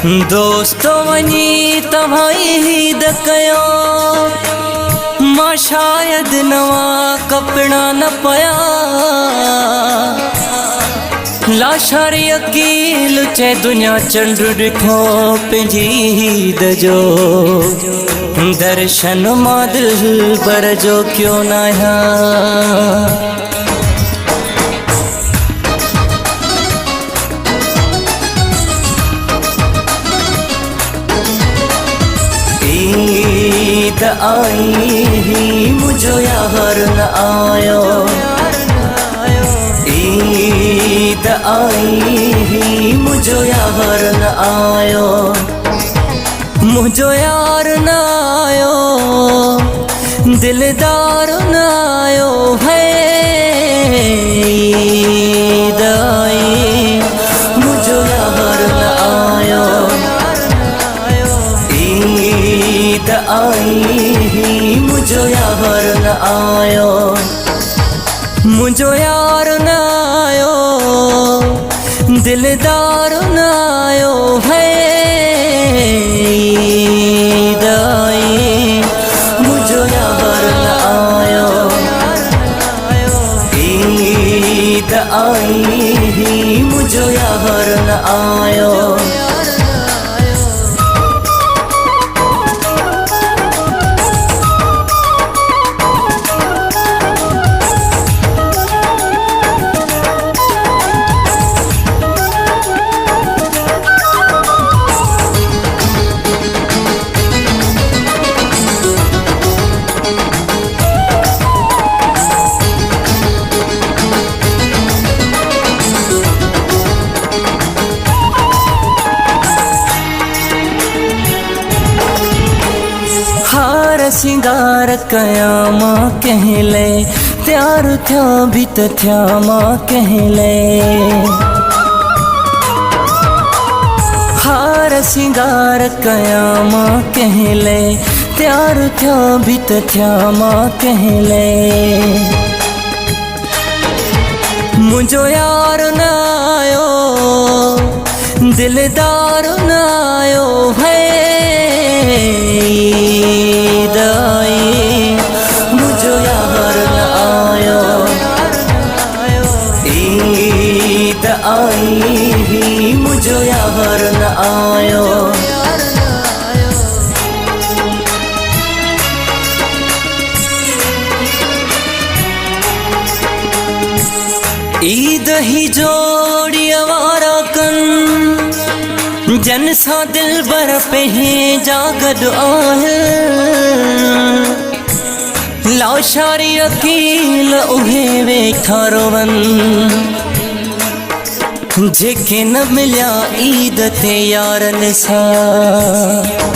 दोस्तो वनी तव्हाई ईद कयो मां शायद नवा कपड़ा न पया लाशारी अकील चे दुनिया चंड ॾिठो पंहिंजी ईद जो दर्शन मां दिल बर जो क्यों न आया ईद आई मुझो यार न आयो ईद आई मुझो यार न आयो मुझो यार न आयो दिलदार न आयो है ईद आई मुझो यार न आयो ईद आई मुझो यार न आयो मुझो यार न आयो दिलदार न आयो है ईद आई मुझो यार न आयो ईद आई मुझो यार न आयो हार सिंगार कया मां कहले त्यार थिया भी त थिया मां कहले हार सिंगार कया मां कहले त्यार थिया भी त थिया मां कहले मुझो यार न आयो दिलदार न आयो है ईद आई मुझो यार न आयो ईद आई मुझो यार न आयो ईद ही जोड़ी आवारा कन जन सा दिल बर पे जागद आहे लाशारी अकील उहे वेठा रोवन जेके न मिलिया ईद ते यारन सां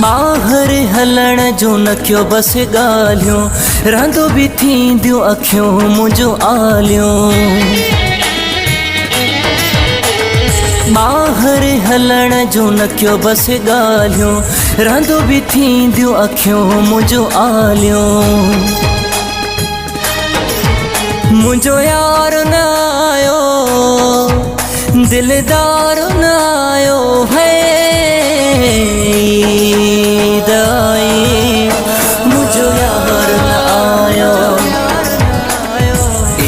बाहर हलण जो न कयो बस ॻाल्हियूं रांदो बि थींदियूं अखियूं मुंहिंजो आलियूं बाहर हलण जो न कयो बस ॻाल्हियूं रांदो बि थींदियूं अखियूं मुंहिंजो आलियूं मुंहिंजो यार न आयो दिलदार न आयो है ईद आई मुझो यार न आयो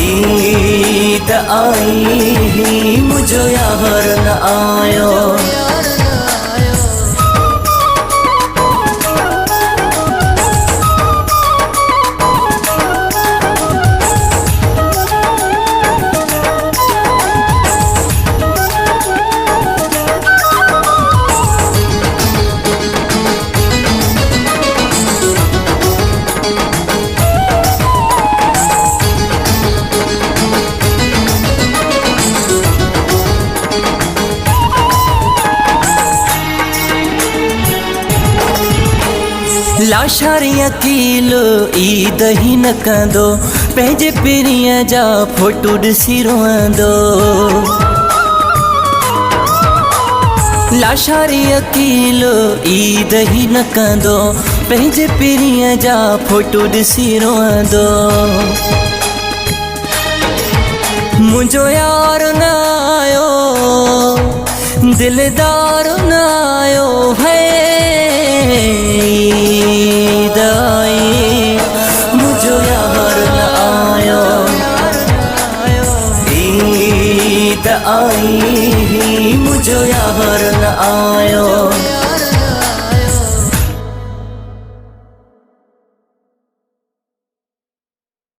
ईद आई मुझो यार न आयो लाशारी अकील ईद ही न कंदो पंहिंजे पीरीअ जा फोटू ॾिसी रोअंदो लाशारी अकील ईद ही न कंदो पंहिंजे पीरीअ जा फोटो ॾिसी रोअंदो। मुझो यार न आयो, दिलदार न आयो है दाई। मुझो यार न आयो, ईद आई मुझो यार